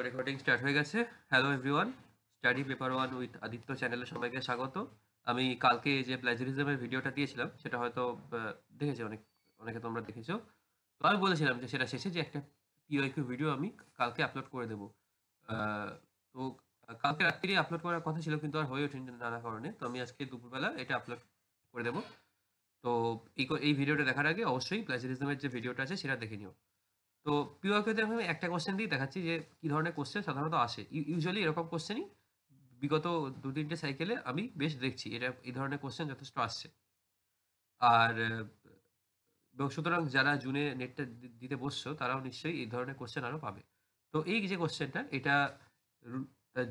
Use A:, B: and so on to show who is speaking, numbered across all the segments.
A: Recording start হয়ে গেছে। Hello everyone, study paper one with Aditya চ্যানেলে সবাইকে স্বাগত। আমি কালকে যে প্লাজিয়ারিজমের ভিডিওটা দিয়েছিলাম সেটা হয়তো দেখেছো অনেকে তোমরা দেখেছো। তো আমি বলেছিলাম যে সেটা শেষে যে একটা পিওয়াইকিউ ভিডিও আমি কালকে আপলোড করে দেবো। তো কালকে রাত্রিরে আপলোড করার কথা ছিল কিন্তু আর হয়ে ওঠেনি নানা কারণে। তো আমি আজকে দুপুরবেলা এটা আপলোড করে দেবো। তো এই ভিডিওটা দেখার আগে অবশ্যই প্লাজিয়ারিজমের যে ভিডিওটা আছে সেটা দেখে নিও। তো পিওয়াইকিউতে আমি একটা কোয়েশ্চেন দিয়ে দেখাচ্ছি যে কি ধরনের কোয়েশ্চেন সাধারণত আসে। ইউজুয়ালি এরকম কোয়েশ্চেনই বিগত ২-৩ টে সাইকেলে আমি বেশ দেখছি। এই ধরনের কোয়েশ্চেন যথেষ্ট আসছে। আর এবং সুতরাং যারা জুনে নেটটা দিতে বসছো তারাও নিশ্চয়ই এই ধরনের কোয়েশ্চেন আরো পাবে। তো এই যে কোয়েশ্চেনটা এটা রু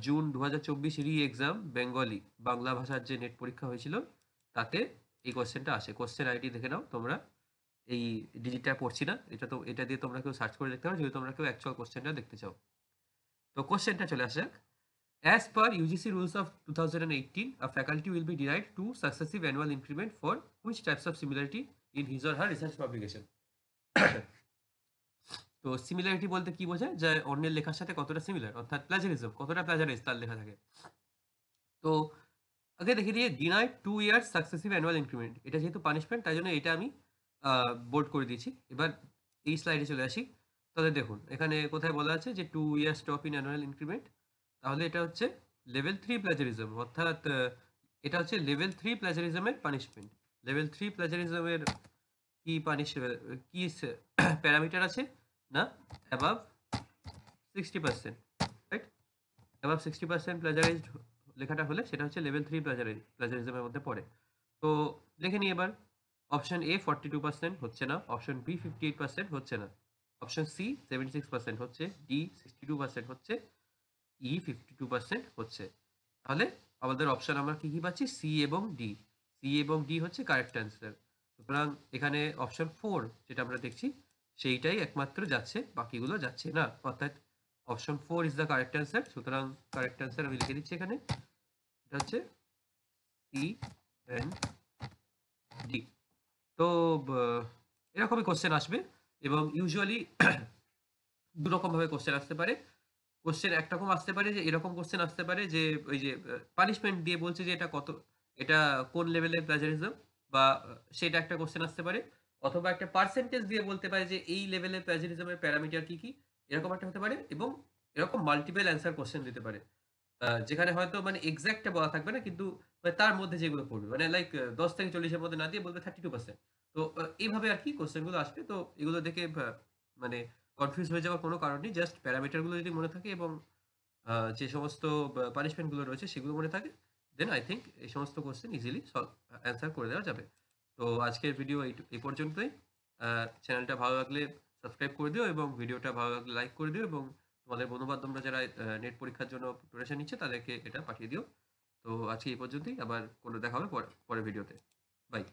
A: জুন ২০২৪ রি-এক্সাম বেঙ্গলি বাংলা ভাষার যে নেট পরীক্ষা হয়েছিল তাতে এই কোয়েশ্চেনটা আসে। কোয়েশ্চেন আইডি দেখে নাও তোমরা। এই ডিজিটটা পড়ছি না। এটা দিয়ে তোমরা কেউ সার্চ করে দেখতে পারো যদি তোমরা কেউ অ্যাকচুয়াল কোয়েশ্চেনটা দেখতে চাও। তো কোয়েশ্চেনটা চলে আসা যাক। As per UGC rules of 2018, a faculty will be denied 2 successive annual increment for which types of similarity in his or her research publication? তো সিমিলারিটি বলতে কি বোঝায়? যে অন্যের লেখার সাথে কতটা সিমিলার অর্থাৎ প্লাজারিজম কতটা প্লাজারাইজ তার লেখা থাকে। তো আগে দেখিয়ে দিয়ে denied 2 years successive annual increment. এটা যেহেতু পানিশমেন্ট তাই জন্য এটা আমি বোল্ড করে দিয়েছি। এবার এই স্লাইডে চলে আসি। তাহলে দেখুন এখানে কোথায় বলা আছে যে 2 years stop in annual increment. তাহলে এটা হচ্ছে লেভেল 3 প্লাজারিজম অর্থাৎ এটা হচ্ছে লেভেল 3 প্লাজারিজমের পানিশমেন্ট। লেভেল 3 প্লাজারিজমের কি কি প্যারামিটার আছে না অ্যাবাভ 60%, রাইট? অ্যাবাভ 60% প্লাজারাইজড লেখাটা হলে সেটা হচ্ছে লেভেল 3 প্লাজারিজমের মধ্যে পড়ে। তো দেখে নিই এবার। অপশন এ 42% হচ্ছে না, অপশন বি 58% হচ্ছে না, অপশন সি 76% হচ্ছে, ডি 62% হচ্ছে, ই 52% হচ্ছে। তাহলে আমাদের অপশন আমরা কি পাচ্ছি? সি এবং ডি। সি এবং ডি হচ্ছে কারেক্ট অ্যান্সার। সুতরাং এখানে অপশন 4 যেটা আমরা দেখছি সেইটাই একমাত্র যাচ্ছে, বাকিগুলো যাচ্ছে না। অর্থাৎ option 4 is the correct answer. সুতরাং কারেক্ট অ্যান্সার আমি লিখে দিচ্ছি এখানে। এটা হচ্ছে সি এন্ড ডি। তো এরকমই কোশ্চেন আসবে এবং ইউজুয়ালি দুরকম ভাবে কোশ্চেন আসতে পারে। কোশ্চেন একরকম আসতে পারে যে এরকম কোশ্চেন আসতে পারে যে ওই যে পানিশমেন্ট দিয়ে বলছে যে এটা কোন লেভেলের প্লাজারিজম বা সেটা একটা কোশ্চেন আসতে পারে। অথবা একটা পার্সেন্টেজ দিয়ে বলতে পারে যে এই লেভেলের প্লাজারিজমের প্যারামিটার কি, কি? এরকম একটা হতে পারে এবং এরকম মাল্টিপল অ্যান্সার কোশ্চেন দিতে পারে। যেখানে হয়তো মানে এক্সাক্ট টা বলা থাকবে না কিন্তু তার মধ্যে যেগুলো পড়বে। মানে লাইক ১০ থেকে ৪০ এর মধ্যে না দিয়ে বলবে 32%। তো এইভাবে আরকি কোশ্চেন গুলো আসবে। তো এগুলো দেখে মানে কনফিউজ হয়ে যাওয়ার কোনো কারণ নেই। জাস্ট প্যারামিটার গুলো যদি মনে থাকে এবং যে সমস্ত পানিশমেন্ট গুলো রয়েছে সেগুলো মনে থাকে, দেন আই থিংক এই সমস্ত কোশ্চেন ইজিলি অ্যান্সার করে দেওয়া যাবে। তো আজকের ভিডিও এই পর্যন্তই। চ্যানেলটা ভালো লাগলে সাবস্ক্রাইব করে দিও এবং ভিডিওটা ভালো লাগলে লাইক করে দিও এবং তোমাদের বন্ধু-বান্ধবরা যারা নেট পরীক্ষার জন্য প্রিপারেশন নিচ্ছে তাদেরকে এটা পাঠিয়ে দিও। তো আজকে এই পর্যন্তই। আবার দেখা হবে পরের ভিডিওতে। বাই।